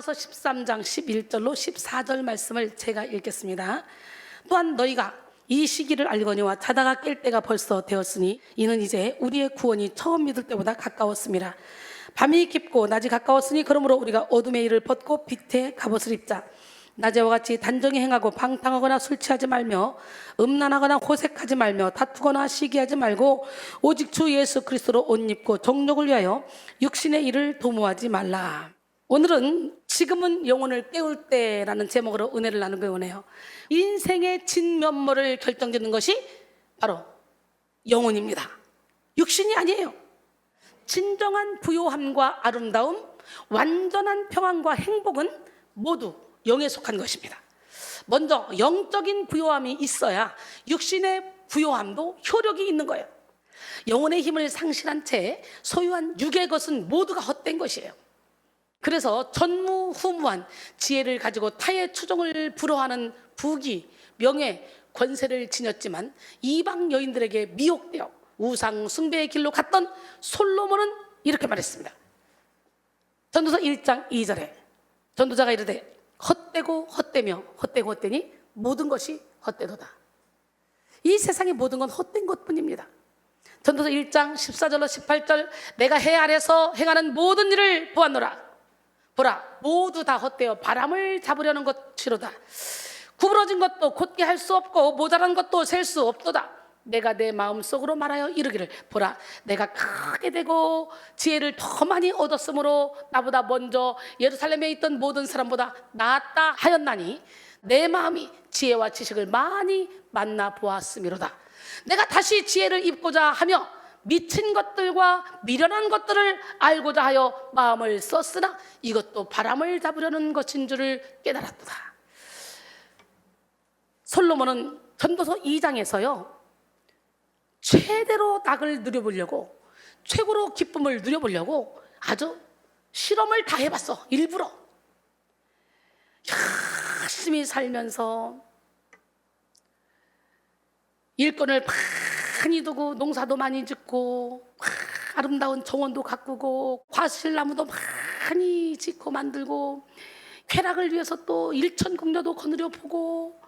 로마서 13장 11절로 14절 말씀을 제가 읽겠습니다. 또한 너희가 이 시기를 알거니와 자다가 깰 때가 벌써 되었으니 이는 이제 우리의 구원이 처음 믿을 때보다 가까웠습니다. 밤이 깊고 낮이 가까웠으니 그러므로 우리가 어둠의 일을 벗고 빛의 갑옷을 입자. 낮에와 같이 단정히 행하고 방탕하거나 술 취하지 말며 음란하거나 호색하지 말며 다투거나 시기하지 말고 오직 주 예수 그리스도로 옷 입고 정욕을 위하여 육신의 일을 도모하지 말라. 오늘은 지금은 영혼을 깨울 때라는 제목으로 은혜를 나누기 원해요. 인생의 진면모를 결정짓는 것이 바로 영혼입니다. 육신이 아니에요. 진정한 부요함과 아름다움, 완전한 평안과 행복은 모두 영에 속한 것입니다. 먼저 영적인 부요함이 있어야 육신의 부요함도 효력이 있는 거예요. 영혼의 힘을 상실한 채 소유한 육의 것은 모두가 헛된 것이에요. 그래서 전무후무한 지혜를 가지고 타의 추종을 불허하는 부귀, 명예, 권세를 지녔지만 이방 여인들에게 미혹되어 우상 숭배의 길로 갔던 솔로몬은 이렇게 말했습니다. 전도서 1장 2절에 전도자가 이르되 헛되고 헛되며 헛되고 헛되니 모든 것이 헛되도다. 이 세상의 모든 건 헛된 것뿐입니다. 전도서 1장 14절로 18절 내가 해 아래서 행하는 모든 일을 보았노라. 보라 모두 다 헛되어 바람을 잡으려는 것이로다. 구부러진 것도 곧게 할 수 없고 모자란 것도 셀 수 없도다. 내가 내 마음속으로 말하여 이르기를 보라 내가 크게 되고 지혜를 더 많이 얻었으므로 나보다 먼저 예루살렘에 있던 모든 사람보다 낫다 하였나니 내 마음이 지혜와 지식을 많이 만나 보았음이로다. 내가 다시 지혜를 입고자 하며 미친 것들과 미련한 것들을 알고자 하여 마음을 썼으나 이것도 바람을 잡으려는 것인 줄을 깨달았도다. 솔로몬은 전도서 2장에서요 최대로 낙을 누려보려고 최고로 기쁨을 누려보려고 아주 실험을 다 해봤어. 일부러 열심히 살면서 일꾼을 많이 두고 농사도 많이 짓고 아름다운 정원도 가꾸고 과실나무도 많이 짓고 만들고 쾌락을 위해서 또 일천궁녀도 거느려 보고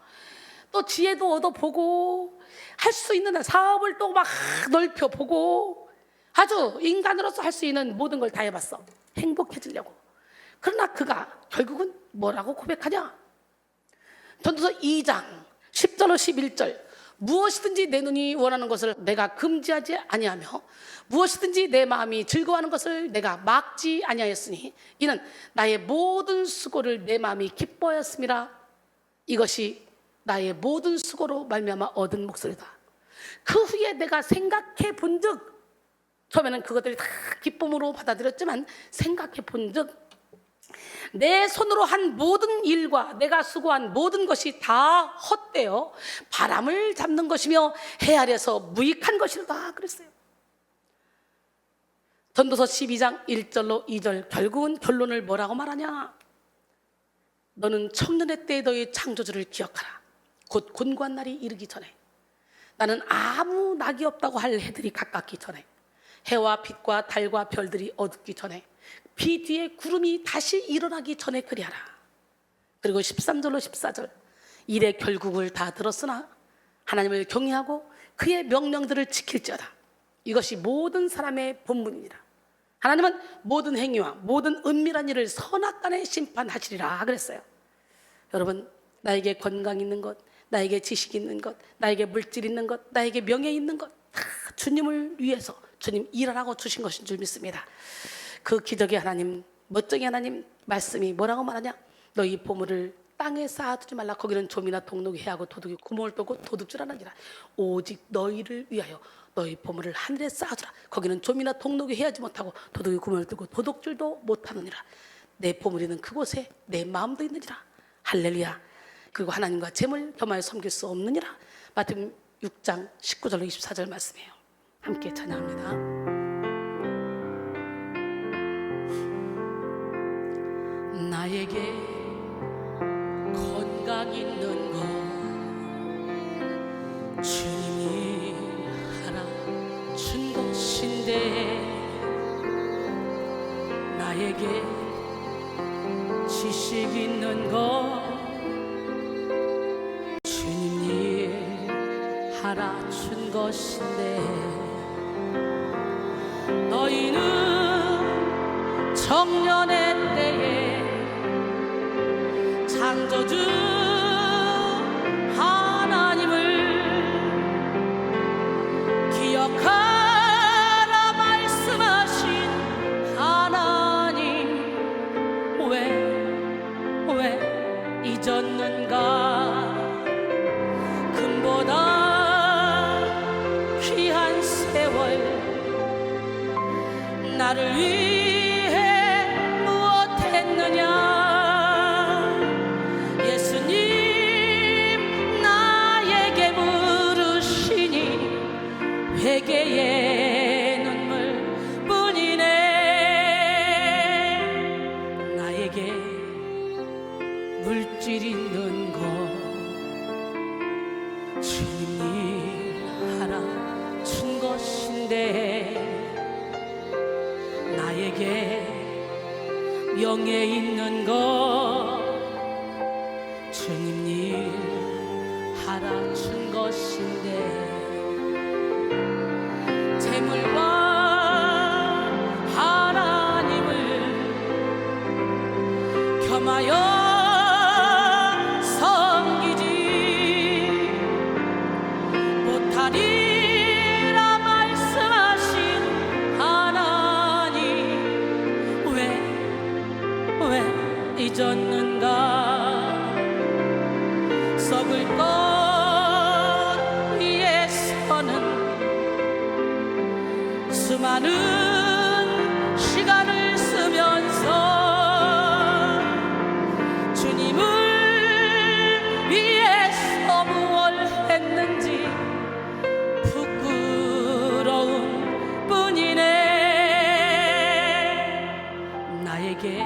또 지혜도 얻어보고 할 수 있는 사업을 또 막 넓혀보고 아주 인간으로서 할 수 있는 모든 걸 다 해봤어. 행복해지려고. 그러나 그가 결국은 뭐라고 고백하냐? 전도서 2장 10절로 11절 무엇이든지 내 눈이 원하는 것을 내가 금지하지 아니하며 무엇이든지 내 마음이 즐거워하는 것을 내가 막지 아니하였으니 이는 나의 모든 수고를 내 마음이 기뻐하였음이라. 이것이 나의 모든 수고로 말미암아 얻은 목소리다. 그 후에 내가 생각해 본즉 처음에는 그것들이 다 기쁨으로 받아들였지만 생각해 본즉 내 손으로 한 모든 일과 내가 수고한 모든 것이 다 헛되어 바람을 잡는 것이며 해 아래서 무익한 것이다 그랬어요. 전도서 12장 1절로 2절 결국은 결론을 뭐라고 말하냐? 너는 청년의 때에 너의 창조주를 기억하라. 곧 곤고한 날이 이르기 전에 나는 아무 낙이 없다고 할 해들이 가깝기 전에 해와 빛과 달과 별들이 어둡기 전에 비 뒤에 구름이 다시 일어나기 전에 그리하라. 그리고 13절로 14절 일의 결국을 다 들었으나 하나님을 경외하고 그의 명령들을 지킬지어다. 이것이 모든 사람의 본분이니라. 하나님은 모든 행위와 모든 은밀한 일을 선악간에 심판하시리라 그랬어요. 여러분 나에게 건강 있는 것, 나에게 지식 있는 것, 나에게 물질 있는 것, 나에게 명예 있는 것 다 주님을 위해서 주님 일하라고 주신 것인 줄 믿습니다. 그 기적의 하나님, 멋쟁이 하나님 말씀이 뭐라고 말하냐? 너희 보물을 땅에 쌓아두지 말라. 거기는 좀이나 동록이 해하고 도둑이 구멍을 뚫고 도둑질 하느니라. 오직 너희를 위하여 너희 보물을 하늘에 쌓아두라. 거기는 좀이나 동록이 해하지 못하고 도둑이 구멍을 뚫고 도둑질도 못하느니라. 내 보물이 있는 그곳에 내 마음도 있느니라. 할렐루야. 그리고 하나님과 재물 겸하여 섬길 수 없느니라. 마태복음 6장 19절로 24절 말씀이에요. 함께 찬양합니다. 나에게 건강 있는 것 주님이 하나 준 것인데 나에게 있는 것 주님 일 알아준 것인데 너희는 청년의 때에 창조주 하나님을 기억하라 말씀하신 하나님 왜 잊었는가. 금보다 귀한 세월 나를 위해 무엇했느냐. 예수님 나에게 물으시니 회개의 눈물뿐이네. 나에게 물질 있는 것 주님 일 알아준 것인데 나에게 명예 있는 것 주님 일 알아준 것인데 재물과 하나님을 겸하여 섬기지 못하리라 말씀하신 하나님 왜 잊었는가. 썩을 것 위에서는 수많은 시간을 쓰면서 주님을 위해서 무엇 했는지 부끄러운 뿐이네. 나에게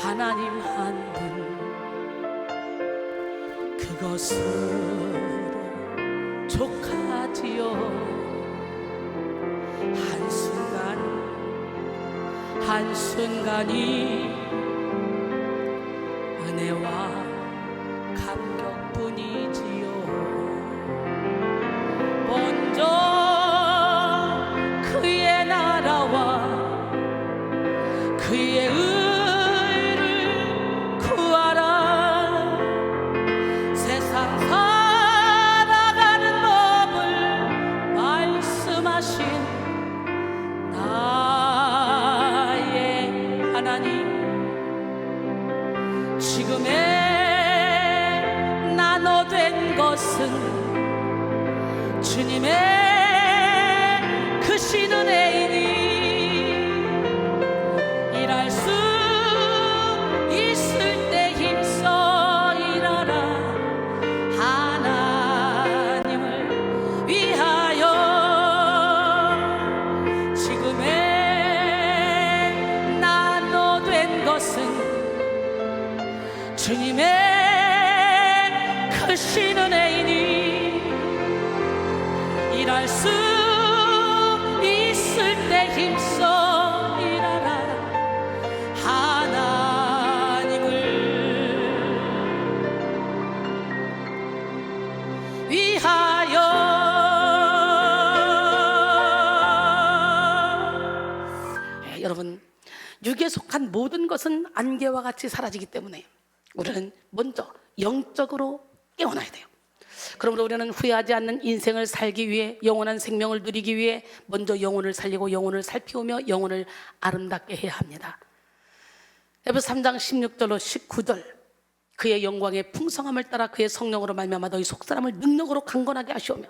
하나님 한 분 그것으로 족하지요. 한순간이 은혜와 감격뿐이지요. 먼저 그의 나라와 그의 의를 구하라. 세상 살아가는 법을 말씀하신 나의 하나님, 지금의 나눠된 것은 주님의 크신 은혜이니 일할 수 있을 때 힘써 일하라. 하나님을 위하여 지금의 나눠된 것은 주님의 크신 은혜이니 일할 수 있을 때 힘써 일하라. 하나님을 위하여. 여러분, 육에 속한 모든 것은 안개와 같이 사라지기 때문에 우리는 먼저 영적으로 깨어나야 돼요. 그러므로 우리는 후회하지 않는 인생을 살기 위해, 영원한 생명을 누리기 위해 먼저 영혼을 살리고 영혼을 살피우며 영혼을 아름답게 해야 합니다. 에베소 3장 16절로 19절, 그의 영광의 풍성함을 따라 그의 성령으로 말미암아 너희 속사람을 능력으로 강건하게 하시오며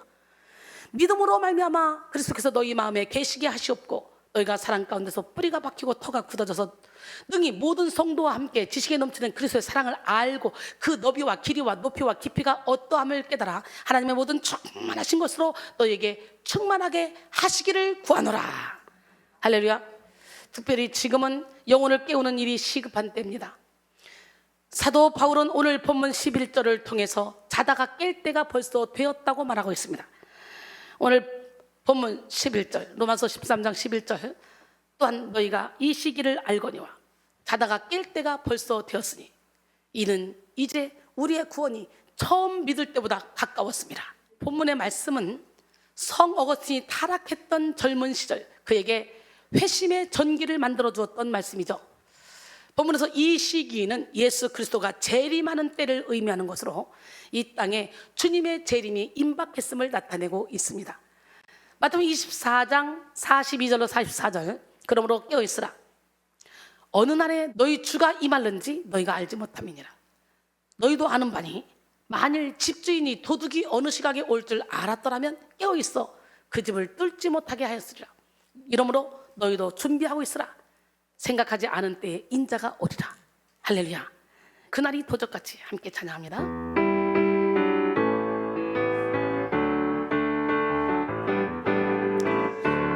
믿음으로 말미암아 그리스도께서 너희 마음에 계시게 하시옵고 너희가 사랑 가운데서 뿌리가 박히고 터가 굳어져서 능히 모든 성도와 함께 지식에 넘치는 그리스도의 사랑을 알고 그 너비와 길이와 높이와 깊이가 어떠함을 깨달아 하나님의 모든 충만하신 것으로 너희에게 충만하게 하시기를 구하노라. 할렐루야. 특별히 지금은 영혼을 깨우는 일이 시급한 때입니다. 사도 바울은 오늘 본문 11절을 통해서 자다가 깰 때가 벌써 되었다고 말하고 있습니다. 오늘 본문 11절, 로마서 13장 11절, 또한 너희가 이 시기를 알거니와 자다가 깰 때가 벌써 되었으니 이는 이제 우리의 구원이 처음 믿을 때보다 가까웠습니다. 본문의 말씀은 성 어거스틴이 타락했던 젊은 시절 그에게 회심의 전기를 만들어 주었던 말씀이죠. 본문에서 이 시기는 예수 그리스도가 재림하는 때를 의미하는 것으로 이 땅에 주님의 재림이 임박했음을 나타내고 있습니다. 마태복음 24장 42절로 44절 그러므로 깨어있으라 어느 날에 너희 주가 임할는지 너희가 알지 못함이니라. 너희도 아는 바니 만일 집주인이 도둑이 어느 시각에 올 줄 알았더라면 깨어있어 그 집을 뚫지 못하게 하였으리라. 이러므로 너희도 준비하고 있으라. 생각하지 않은 때에 인자가 오리라. 할렐루야. 그날이 도적같이 함께 찬양합니다.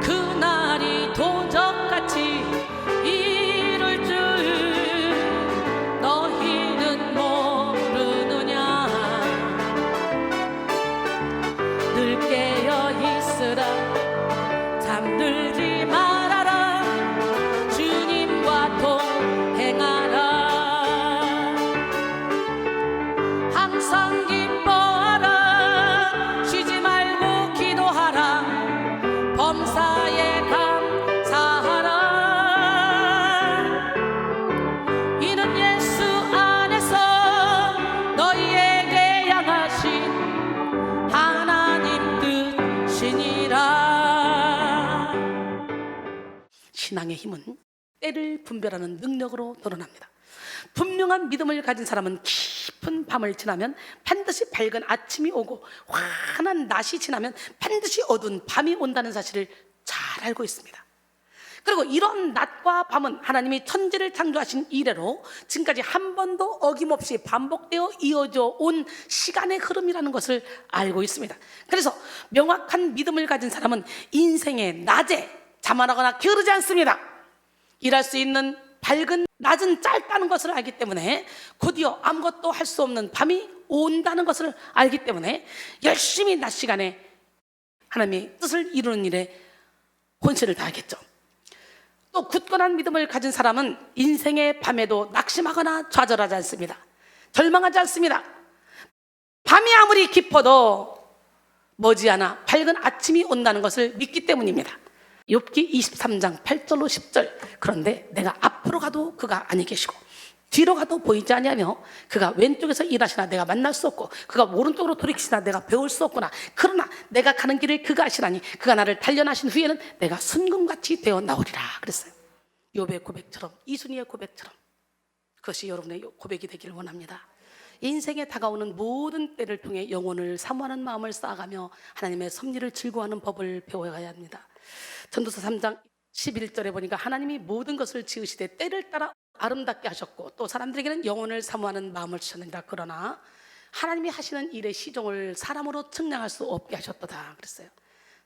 그날이 도적같이 이룰 줄 너희는 모르느냐. 늘 깨어 있으라. 잠들지 말아라. 주님과 동행하라. 항상 기뻐하라. 쉬지 말고 기도하라. 범사에 감사하라. 이는 예수 안에서 너희에게 향하신 하나님 뜻이니라. 신앙의 힘은 때를 분별하는 능력으로 드러납니다. 분명한 믿음을 가진 사람은 깊은 밤을 지나면 반드시 밝은 아침이 오고 환한 낮이 지나면 반드시 어두운 밤이 온다는 사실을 잘 알고 있습니다. 그리고 이런 낮과 밤은 하나님이 천지를 창조하신 이래로 지금까지 한 번도 어김없이 반복되어 이어져 온 시간의 흐름이라는 것을 알고 있습니다. 그래서 명확한 믿음을 가진 사람은 인생의 낮에 자만하거나 게으르지 않습니다. 일할 수 있는 밝은 낮은 짧다는 것을 알기 때문에 곧이어 아무것도 할 수 없는 밤이 온다는 것을 알기 때문에 열심히 낮 시간에 하나님의 뜻을 이루는 일에 혼신을 다하겠죠. 또 굳건한 믿음을 가진 사람은 인생의 밤에도 낙심하거나 좌절하지 않습니다. 절망하지 않습니다. 밤이 아무리 깊어도 머지않아 밝은 아침이 온다는 것을 믿기 때문입니다. 욥기 23장 8절로 10절 그런데 내가 앞으로 가도 그가 아니 계시고 뒤로 가도 보이지 아니하며 그가 왼쪽에서 일하시나 내가 만날 수 없고 그가 오른쪽으로 돌이키시나 내가 배울 수 없구나. 그러나 내가 가는 길을 그가 아시나니 그가 나를 단련하신 후에는 내가 순금같이 되어 나오리라 그랬어요. 욥의 고백처럼 이순이의 고백처럼 그것이 여러분의 고백이 되기를 원합니다. 인생에 다가오는 모든 때를 통해 영혼을 사모하는 마음을 쌓아가며 하나님의 섭리를 즐거워하는 법을 배워가야 합니다. 전도서 3장 11절에 보니까 하나님이 모든 것을 지으시되 때를 따라 아름답게 하셨고 또 사람들에게는 영혼을 사모하는 마음을 주셨느니라. 그러나 하나님이 하시는 일의 시종을 사람으로 측량할 수 없게 하셨도다 그랬어요.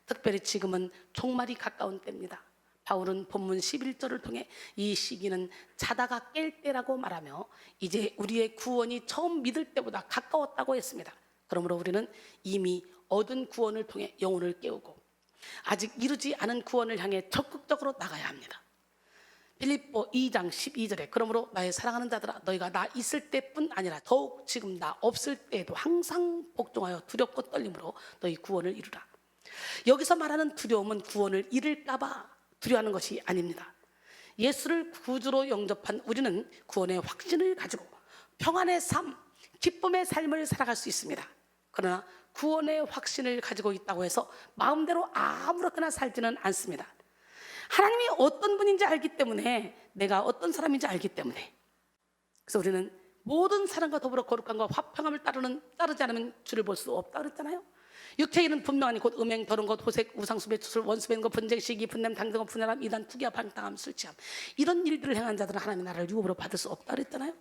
특별히 지금은 종말이 가까운 때입니다. 바울은 본문 11절을 통해 이 시기는 자다가 깰 때라고 말하며 이제 우리의 구원이 처음 믿을 때보다 가까웠다고 했습니다. 그러므로 우리는 이미 얻은 구원을 통해 영혼을 깨우고 아직 이루지 않은 구원을 향해 적극적으로 나가야 합니다. 빌립보 2장 12절에 그러므로 나의 사랑하는 자들아 너희가 나 있을 때뿐 아니라 더욱 지금 나 없을 때에도 항상 복종하여 두렵고 떨림으로 너희 구원을 이루라. 여기서 말하는 두려움은 구원을 잃을까 봐 두려워하는 것이 아닙니다. 예수를 구주로 영접한 우리는 구원의 확신을 가지고 평안의 삶, 기쁨의 삶을 살아갈 수 있습니다. 그러나 구원의 확신을 가지고 있다고 해서 마음대로 아무렇게나 살지는 않습니다. 하나님이 어떤 분인지 알기 때문에 내가 어떤 사람인지 알기 때문에 그래서 우리는 모든 사람과 더불어 거룩함과 화평함을 따르지 않으면 주를 볼 수 없다 그랬잖아요. 육체의 일은 분명하니 곧 음행, 더러운 것, 호색, 우상숭배, 추술, 원수배는 것, 분쟁, 시기, 분냄, 당정, 분열함, 이단, 투기와 방탕함, 술취함 이런 일들을 행한 자들은 하나님의 나라를 유업으로 받을 수 없다 그랬잖아요.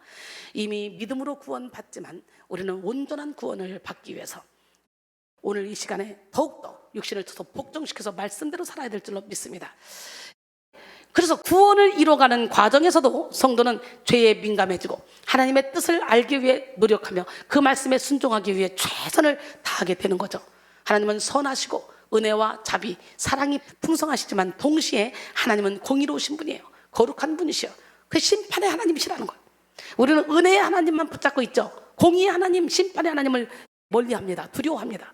이미 믿음으로 구원받지만 우리는 온전한 구원을 받기 위해서 오늘 이 시간에 더욱더 육신을 쳐서 복종시켜서 말씀대로 살아야 될 줄로 믿습니다. 그래서 구원을 이뤄가는 과정에서도 성도는 죄에 민감해지고 하나님의 뜻을 알기 위해 노력하며 그 말씀에 순종하기 위해 최선을 다하게 되는 거죠. 하나님은 선하시고 은혜와 자비, 사랑이 풍성하시지만 동시에 하나님은 공의로우신 분이에요. 거룩한 분이시여 그 심판의 하나님이시라는 거예요. 우리는 은혜의 하나님만 붙잡고 있죠. 공의의 하나님, 심판의 하나님을 멀리합니다. 두려워합니다.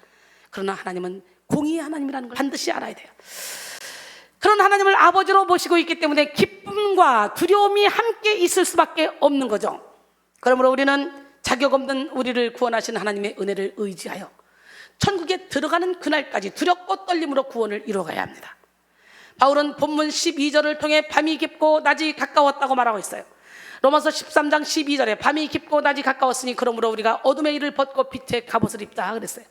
그러나 하나님은 공의의 하나님이라는 걸 반드시 알아야 돼요. 그런 하나님을 아버지로 모시고 있기 때문에 기쁨과 두려움이 함께 있을 수밖에 없는 거죠. 그러므로 우리는 자격 없는 우리를 구원하신 하나님의 은혜를 의지하여 천국에 들어가는 그날까지 두렵고 떨림으로 구원을 이루어가야 합니다. 바울은 본문 12절을 통해 밤이 깊고 낮이 가까웠다고 말하고 있어요. 로마서 13장 12절에 밤이 깊고 낮이 가까웠으니 그러므로 우리가 어둠의 일을 벗고 빛의 갑옷을 입자 그랬어요.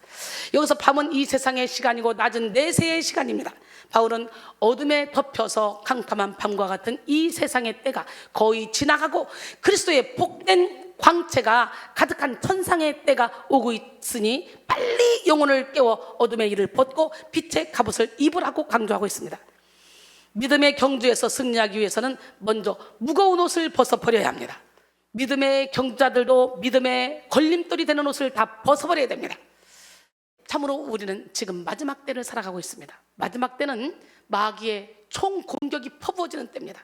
여기서 밤은 이 세상의 시간이고 낮은 내세의 시간입니다. 바울은 어둠에 덮여서 캄캄한 밤과 같은 이 세상의 때가 거의 지나가고 그리스도의 복된 광채가 가득한 천상의 때가 오고 있으니 빨리 영혼을 깨워 어둠의 일을 벗고 빛의 갑옷을 입으라고 강조하고 있습니다. 믿음의 경주에서 승리하기 위해서는 먼저 무거운 옷을 벗어버려야 합니다. 믿음의 경주자들도 믿음의 걸림돌이 되는 옷을 다 벗어버려야 됩니다. 참으로 우리는 지금 마지막 때를 살아가고 있습니다. 마지막 때는 마귀의 총 공격이 퍼부어지는 때입니다.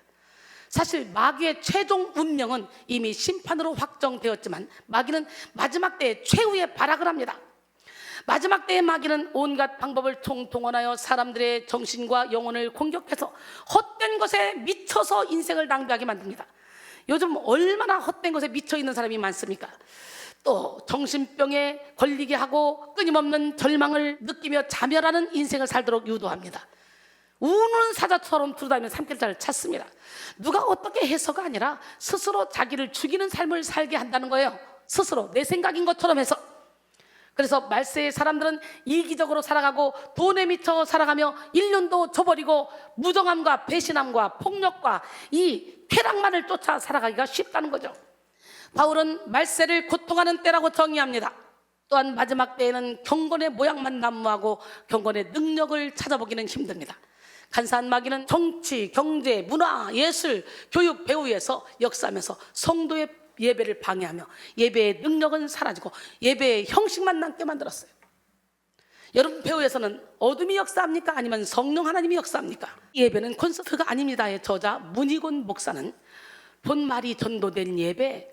사실 마귀의 최종 운명은 이미 심판으로 확정되었지만 마귀는 마지막 때에 최후의 발악을 합니다. 마지막 때의 마귀는 온갖 방법을 동원하여 사람들의 정신과 영혼을 공격해서 헛된 것에 미쳐서 인생을 낭비하게 만듭니다. 요즘 얼마나 헛된 것에 미쳐 있는 사람이 많습니까? 또 정신병에 걸리게 하고 끊임없는 절망을 느끼며 자멸하는 인생을 살도록 유도합니다. 우는 사자처럼 두루다니며 삼킬자를 찾습니다. 누가 어떻게 해서가 아니라 스스로 자기를 죽이는 삶을 살게 한다는 거예요. 스스로 내 생각인 것처럼 해서. 그래서 말세의 사람들은 이기적으로 살아가고 돈에 미쳐 살아가며 1년도 줘버리고 무정함과 배신함과 폭력과 이 쾌락만을 쫓아 살아가기가 쉽다는 거죠. 바울은 말세를 고통하는 때라고 정의합니다. 또한 마지막 때에는 경건의 모양만 난무하고 경건의 능력을 찾아보기는 힘듭니다. 간사한 마귀는 정치, 경제, 문화, 예술, 교육, 배후에서 역사하면서 성도의 예배를 방해하며 예배의 능력은 사라지고 예배의 형식만 남게 만들었어요. 여러분, 배후에서는 어둠이 역사합니까? 아니면 성령 하나님이 역사합니까? 예배는 콘서트가 아닙니다의 저자 문희곤 목사는 본말이 전도된 예배,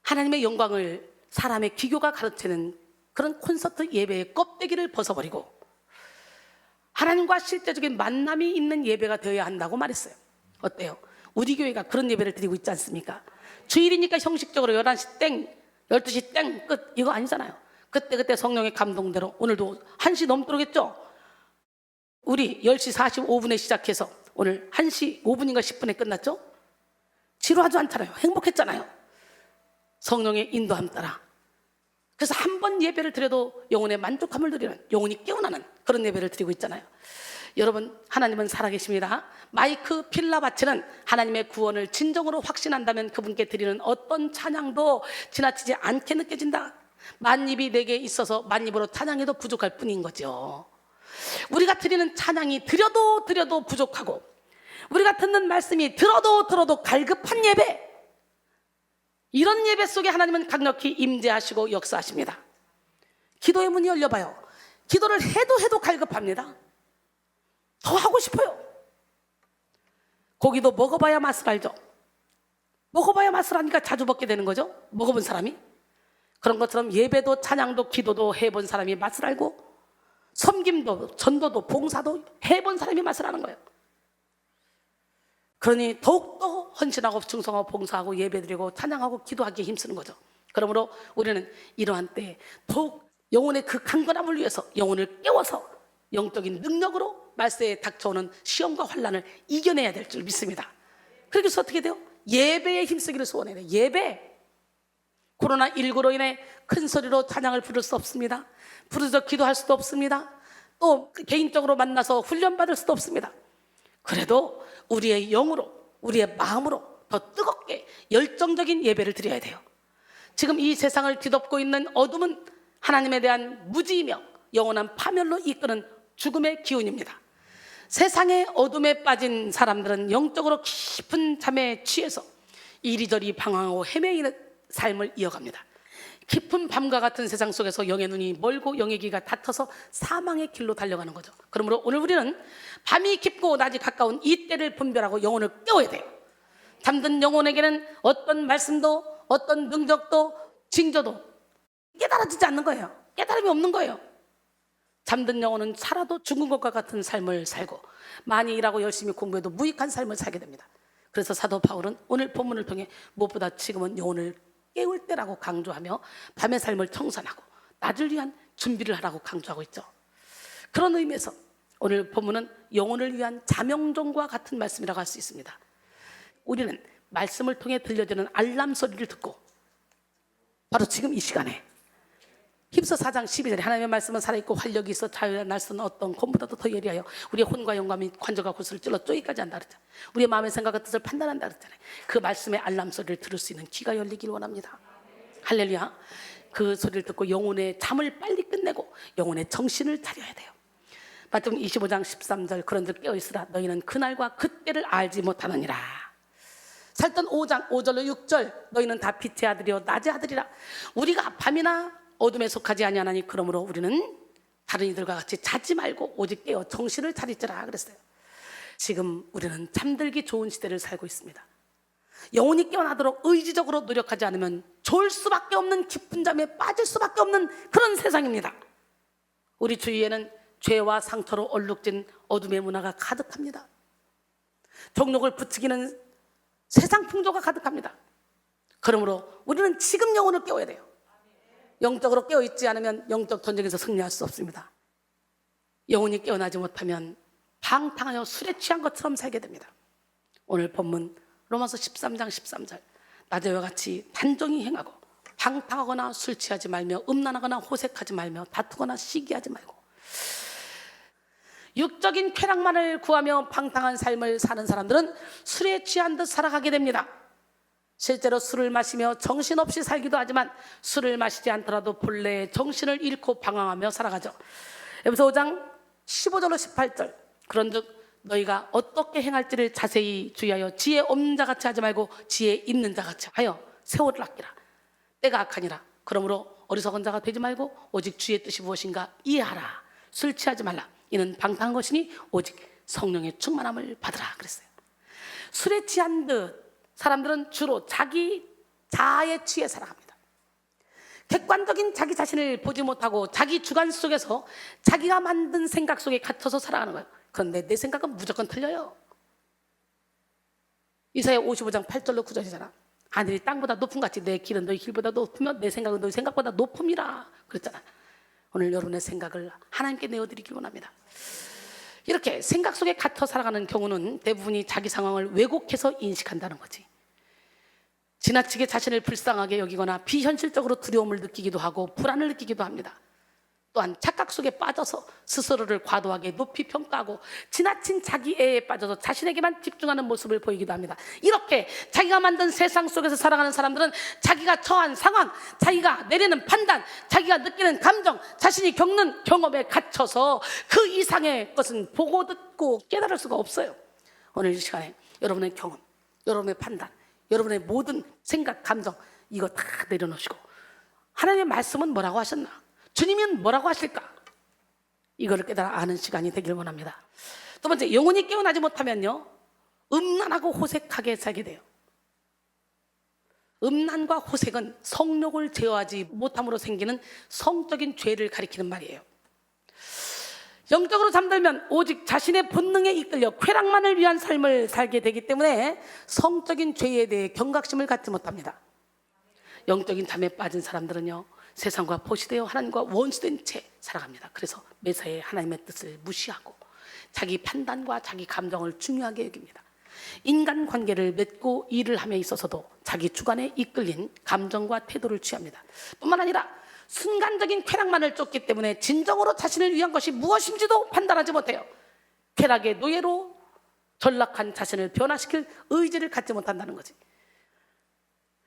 하나님의 영광을 사람의 기교가 가르치는 그런 콘서트 예배의 껍데기를 벗어버리고 하나님과 실제적인 만남이 있는 예배가 되어야 한다고 말했어요. 어때요? 우리 교회가 그런 예배를 드리고 있지 않습니까? 주일이니까 형식적으로 11시 땡, 12시 땡, 끝, 이거 아니잖아요. 그때 성령의 감동대로 오늘도 1시 넘도록했죠? 우리 10시 45분에 시작해서 오늘 1시 5분인가 10분에 끝났죠? 지루하지 않잖아요. 행복했잖아요. 성령의 인도함 따라. 그래서 한 번 예배를 드려도 영혼의 만족함을 누리는, 영혼이 깨어나는 그런 예배를 드리고 있잖아요. 여러분, 하나님은 살아계십니다. 마이크 필라바치는 하나님의 구원을 진정으로 확신한다면 그분께 드리는 어떤 찬양도 지나치지 않게 느껴진다. 만입이 내게 있어서 만입으로 찬양해도 부족할 뿐인 거죠. 우리가 드리는 찬양이 드려도 부족하고 우리가 듣는 말씀이 들어도 갈급한 예배, 이런 예배 속에 하나님은 강력히 임재하시고 역사하십니다. 기도의 문이 열려봐요. 기도를 해도 갈급합니다. 더 하고 싶어요. 고기도 먹어봐야 맛을 알죠. 먹어봐야 맛을 아니까 자주 먹게 되는 거죠. 먹어본 사람이. 그런 것처럼 예배도 찬양도 기도도 해본 사람이 맛을 알고 섬김도 전도도 봉사도 해본 사람이 맛을 아는 거예요. 그러니 더욱더 헌신하고 충성하고 봉사하고 예배드리고 찬양하고 기도하기에 힘쓰는 거죠. 그러므로 우리는 이러한 때에 더욱 영혼의 그 강건함을 위해서 영혼을 깨워서 영적인 능력으로 말세에 닥쳐오는 시험과 환난을 이겨내야 될 줄 믿습니다. 그래서 어떻게 돼요? 예배에 힘쓰기를 소원해야 돼요. 예배. 코로나19로 인해 큰 소리로 찬양을 부를 수 없습니다. 부르짖어 기도할 수도 없습니다. 또 개인적으로 만나서 훈련받을 수도 없습니다. 그래도 우리의 영으로, 우리의 마음으로 더 뜨겁게 열정적인 예배를 드려야 돼요. 지금 이 세상을 뒤덮고 있는 어둠은 하나님에 대한 무지이며 영원한 파멸로 이끄는 죽음의 기운입니다. 세상의 어둠에 빠진 사람들은 영적으로 깊은 잠에 취해서 이리저리 방황하고 헤매이는 삶을 이어갑니다. 깊은 밤과 같은 세상 속에서 영의 눈이 멀고 영의 귀가 닫혀서 사망의 길로 달려가는 거죠. 그러므로 오늘 우리는 밤이 깊고 낮이 가까운 이 때를 분별하고 영혼을 깨워야 돼요. 잠든 영혼에게는 어떤 말씀도 어떤 능력도 징조도 깨달아지지 않는 거예요. 깨달음이 없는 거예요. 잠든 영혼은 살아도 죽은 것과 같은 삶을 살고 많이 일하고 열심히 공부해도 무익한 삶을 살게 됩니다. 그래서 사도 바울은 오늘 본문을 통해 무엇보다 지금은 영혼을 깨울 때라고 강조하며 밤의 삶을 청산하고 낮을 위한 준비를 하라고 강조하고 있죠. 그런 의미에서 오늘 본문은 영혼을 위한 자명종과 같은 말씀이라고 할 수 있습니다. 우리는 말씀을 통해 들려주는 알람 소리를 듣고 바로 지금 이 시간에 히브리서 4장 12절에 하나님의 말씀은 살아있고 활력이 있어 자유의 날선 어떤 검보다도 더 예리하여 우리의 혼과 영감이 관절과 골수를 찔러 쪼기까지 한다 그랬잖아요. 우리의 마음의 생각과 뜻을 판단한다 그랬잖아요. 그 말씀의 알람 소리를 들을 수 있는 귀가 열리길 원합니다. 할렐루야. 그 소리를 듣고 영혼의 잠을 빨리 끝내고 영혼의 정신을 차려야 돼요. 마태복음 25장 13절 그런즉 깨어있으라 너희는 그날과 그때를 알지 못하느니라. 살던 5장 5절로 6절 너희는 다 빛의 아들이요 낮의 아들이라. 우리가 밤이나 어둠에 속하지 아니하나니 그러므로 우리는 다른 이들과 같이 자지 말고 오직 깨어 정신을 차리지라 그랬어요. 지금 우리는 잠들기 좋은 시대를 살고 있습니다. 영혼이 깨어나도록 의지적으로 노력하지 않으면 졸 수밖에 없는 깊은 잠에 빠질 수밖에 없는 그런 세상입니다. 우리 주위에는 죄와 상처로 얼룩진 어둠의 문화가 가득합니다. 정욕을 부추기는 세상 풍조가 가득합니다. 그러므로 우리는 지금 영혼을 깨워야 돼요. 영적으로 깨어있지 않으면 영적 전쟁에서 승리할 수 없습니다. 영혼이 깨어나지 못하면 방탕하여 술에 취한 것처럼 살게 됩니다. 오늘 본문 로마서 13장 13절 낮에와 같이 단정히 행하고 방탕하거나 술 취하지 말며 음란하거나 호색하지 말며 다투거나 시기하지 말고. 육적인 쾌락만을 구하며 방탕한 삶을 사는 사람들은 술에 취한 듯 살아가게 됩니다. 실제로 술을 마시며 정신없이 살기도 하지만 술을 마시지 않더라도 본래의 정신을 잃고 방황하며 살아가죠. 에베소 5장 15절로 18절 그런즉 너희가 어떻게 행할지를 자세히 주의하여 지혜 없는 자같이 하지 말고 지혜 있는 자같이 하여 세월을 아끼라. 때가 악하니라. 그러므로 어리석은 자가 되지 말고 오직 주의 뜻이 무엇인가 이해하라. 술 취하지 말라. 이는 방탕한 것이니 오직 성령의 충만함을 받으라 그랬어요. 술에 취한 듯 사람들은 주로 자기 자아에 취해 살아갑니다. 객관적인 자기 자신을 보지 못하고 자기 주관 속에서 자기가 만든 생각 속에 갇혀서 살아가는 거예요. 그런데 내 생각은 무조건 틀려요. 이사야 55장 8절로 9절이잖아. 하늘이 땅보다 높은 같이 내 길은 너희 길보다 높으며 내 생각은 너희 생각보다 높음이라 그랬잖아. 오늘 여러분의 생각을 하나님께 내어드리길 원합니다. 이렇게 생각 속에 갇혀 살아가는 경우는 대부분이 자기 상황을 왜곡해서 인식한다는 거지. 지나치게 자신을 불쌍하게 여기거나 비현실적으로 두려움을 느끼기도 하고 불안을 느끼기도 합니다. 또한 착각 속에 빠져서 스스로를 과도하게 높이 평가하고 지나친 자기애에 빠져서 자신에게만 집중하는 모습을 보이기도 합니다. 이렇게 자기가 만든 세상 속에서 살아가는 사람들은 자기가 처한 상황, 자기가 내리는 판단, 자기가 느끼는 감정, 자신이 겪는 경험에 갇혀서 그 이상의 것은 보고 듣고 깨달을 수가 없어요. 오늘 이 시간에 여러분의 경험, 여러분의 판단, 여러분의 모든 생각, 감정 이거 다 내려놓으시고 하나님의 말씀은 뭐라고 하셨나? 주님은 뭐라고 하실까? 이거를 깨달아 아는 시간이 되길 원합니다. 두 번째, 영혼이 깨어나지 못하면요 음란하고 호색하게 살게 돼요. 음란과 호색은 성욕을 제어하지 못함으로 생기는 성적인 죄를 가리키는 말이에요. 영적으로 잠들면 오직 자신의 본능에 이끌려 쾌락만을 위한 삶을 살게 되기 때문에 성적인 죄에 대해 경각심을 갖지 못합니다. 영적인 잠에 빠진 사람들은요 세상과 포시되어 하나님과 원수된 채 살아갑니다. 그래서 매사에 하나님의 뜻을 무시하고 자기 판단과 자기 감정을 중요하게 여깁니다. 인간관계를 맺고 일을 함에 있어서도 자기 주관에 이끌린 감정과 태도를 취합니다. 뿐만 아니라 순간적인 쾌락만을 쫓기 때문에 진정으로 자신을 위한 것이 무엇인지도 판단하지 못해요. 쾌락의 노예로 전락한 자신을 변화시킬 의지를 갖지 못한다는 거지.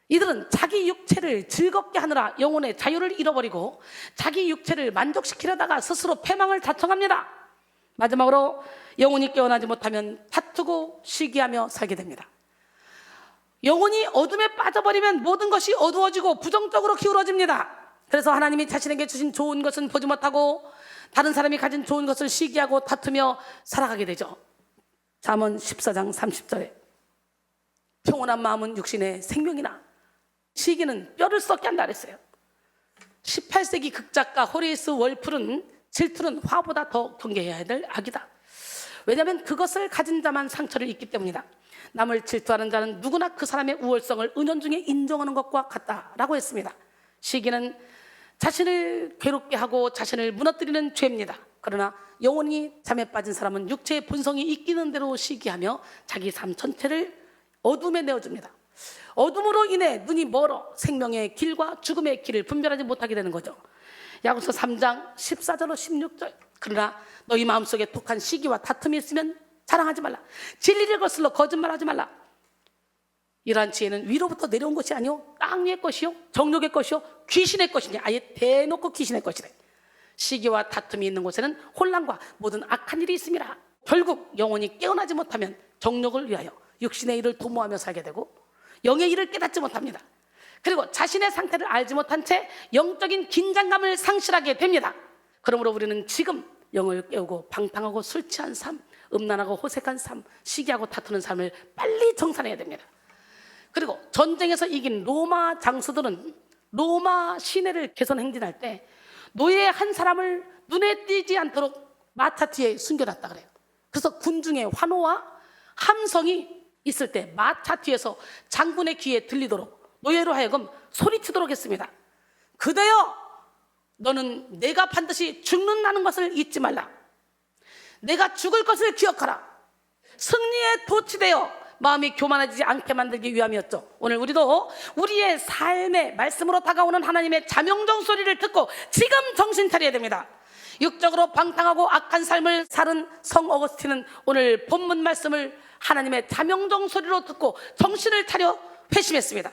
이들은 자기 육체를 즐겁게 하느라 영혼의 자유를 잃어버리고 자기 육체를 만족시키려다가 스스로 패망을 자청합니다. 마지막으로 영혼이 깨어나지 못하면 다투고 시기하며 살게 됩니다. 영혼이 어둠에 빠져버리면 모든 것이 어두워지고 부정적으로 기울어집니다. 그래서 하나님이 자신에게 주신 좋은 것은 보지 못하고 다른 사람이 가진 좋은 것을 시기하고 다투며 살아가게 되죠. 잠언 14장 30절에 평온한 마음은 육신의 생명이나 시기는 뼈를 썩게 한다 그랬어요. 18세기 극작가 호레이스 월풀은 질투는 화보다 더 경계해야 될 악이다. 왜냐하면 그것을 가진 자만 상처를 입기 때문이다. 남을 질투하는 자는 누구나 그 사람의 우월성을 은연중에 인정하는 것과 같다라고 했습니다. 시기는 자신을 괴롭게 하고 자신을 무너뜨리는 죄입니다. 그러나 영혼이 잠에 빠진 사람은 육체의 본성이 이끼는 대로 시기하며 자기 삶 전체를 어둠에 내어줍니다. 어둠으로 인해 눈이 멀어 생명의 길과 죽음의 길을 분별하지 못하게 되는 거죠. 야고보서 3장 14절로 16절. 그러나 너희 마음속에 독한 시기와 다툼이 있으면 자랑하지 말라. 진리를 거슬러 거짓말하지 말라. 이러한 지혜는 위로부터 내려온 것이 아니요 땅 위의 것이요 정욕의 것이요 귀신의 것이니 아예 대놓고 귀신의 것이래. 시기와 다툼이 있는 곳에는 혼란과 모든 악한 일이 있음이라. 결국 영혼이 깨어나지 못하면 정욕을 위하여 육신의 일을 도모하며 살게 되고 영의 일을 깨닫지 못합니다. 그리고 자신의 상태를 알지 못한 채 영적인 긴장감을 상실하게 됩니다. 그러므로 우리는 지금 영을 깨우고 방탕하고 술 취한 삶, 음란하고 호색한 삶, 시기하고 다투는 삶을 빨리 정산해야 됩니다. 그리고 전쟁에서 이긴 로마 장수들은 로마 시내를 개선 행진할 때 노예 한 사람을 눈에 띄지 않도록 마차 뒤에 숨겨놨다 그래요. 그래서 군중의 환호와 함성이 있을 때 마차 뒤에서 장군의 귀에 들리도록 노예로 하여금 소리치도록 했습니다. 그대여, 너는 내가 반드시 죽는다는 것을 잊지 말라. 내가 죽을 것을 기억하라. 승리에 도취되어 마음이 교만해지지 않게 만들기 위함이었죠. 오늘 우리도 우리의 삶의 말씀으로 다가오는 하나님의 자명종 소리를 듣고 지금 정신 차려야 됩니다. 육적으로 방탕하고 악한 삶을 사는 성 어거스틴은 오늘 본문 말씀을 하나님의 자명종 소리로 듣고 정신을 차려 회심했습니다.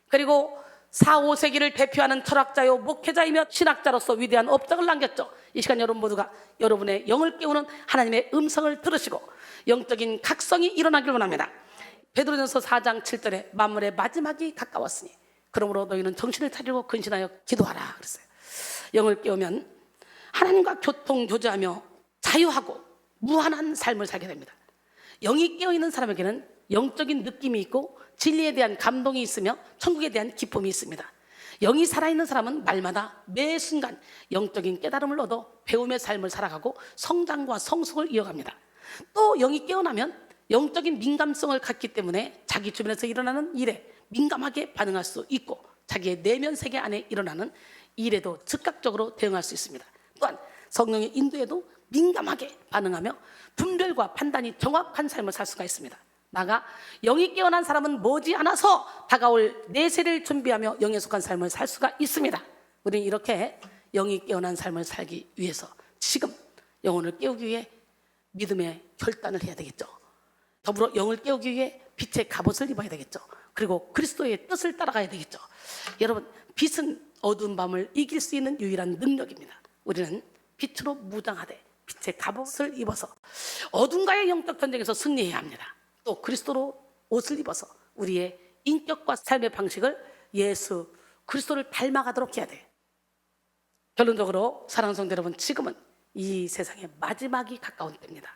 그리고 4, 5세기를 대표하는 철학자요 목회자이며 신학자로서 위대한 업적을 남겼죠. 이 시간 여러분 모두가 여러분의 영을 깨우는 하나님의 음성을 들으시고 영적인 각성이 일어나길 원합니다. 베드로전서 4장 7절에 만물의 마지막이 가까웠으니 그러므로 너희는 정신을 차리고 근신하여 기도하라 그랬어요. 영을 깨우면 하나님과 교통 교제하며 자유하고 무한한 삶을 살게 됩니다. 영이 깨어있는 사람에게는 영적인 느낌이 있고 진리에 대한 감동이 있으며 천국에 대한 기쁨이 있습니다. 영이 살아있는 사람은 날마다 매 순간 영적인 깨달음을 얻어 배움의 삶을 살아가고 성장과 성숙을 이어갑니다. 또 영이 깨어나면 영적인 민감성을 갖기 때문에 자기 주변에서 일어나는 일에 민감하게 반응할 수 있고 자기의 내면 세계 안에 일어나는 일에도 즉각적으로 대응할 수 있습니다. 또한 성령의 인도에도 민감하게 반응하며 분별과 판단이 정확한 삶을 살 수가 있습니다. 나가 영이 깨어난 사람은 머지않아서 다가올 내세를 준비하며 영에 속한 삶을 살 수가 있습니다. 우리는 이렇게 영이 깨어난 삶을 살기 위해서 지금 영혼을 깨우기 위해 믿음의 결단을 해야 되겠죠. 더불어 영을 깨우기 위해 빛의 갑옷을 입어야 되겠죠. 그리고 그리스도의 뜻을 따라가야 되겠죠. 여러분, 빛은 어두운 밤을 이길 수 있는 유일한 능력입니다. 우리는 빛으로 무장하되 빛의 갑옷을 입어서 어둠과의 영적 전쟁에서 승리해야 합니다. 또 그리스도로 옷을 입어서 우리의 인격과 삶의 방식을 예수 그리스도를 닮아가도록 해야 돼요. 결론적으로 사랑하는 성도 여러분, 지금은 이 세상의 마지막이 가까운 때입니다.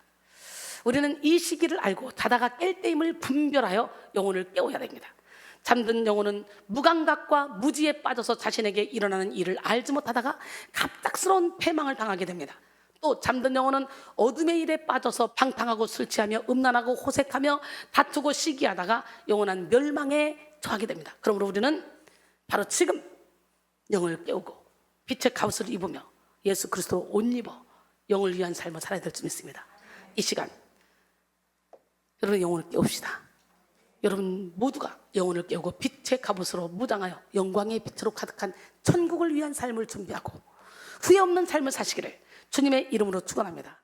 우리는 이 시기를 알고 자다가 깰 때임을 분별하여 영혼을 깨워야 됩니다. 잠든 영혼은 무감각과 무지에 빠져서 자신에게 일어나는 일을 알지 못하다가 갑작스러운 패망을 당하게 됩니다. 또 잠든 영혼은 어둠의 일에 빠져서 방탕하고 술 취하며 음란하고 호색하며 다투고 시기하다가 영원한 멸망에 처하게 됩니다. 그러므로 우리는 바로 지금 영을 깨우고 빛의 갑옷을 입으며 예수 그리스도로 옷 입어 영을 위한 삶을 살아야 될 줄 믿습니다. 이 시간 여러분 영혼을 깨웁시다. 여러분 모두가 영혼을 깨우고 빛의 갑옷으로 무장하여 영광의 빛으로 가득한 천국을 위한 삶을 준비하고 후회 없는 삶을 사시기를 주님의 이름으로 축원합니다.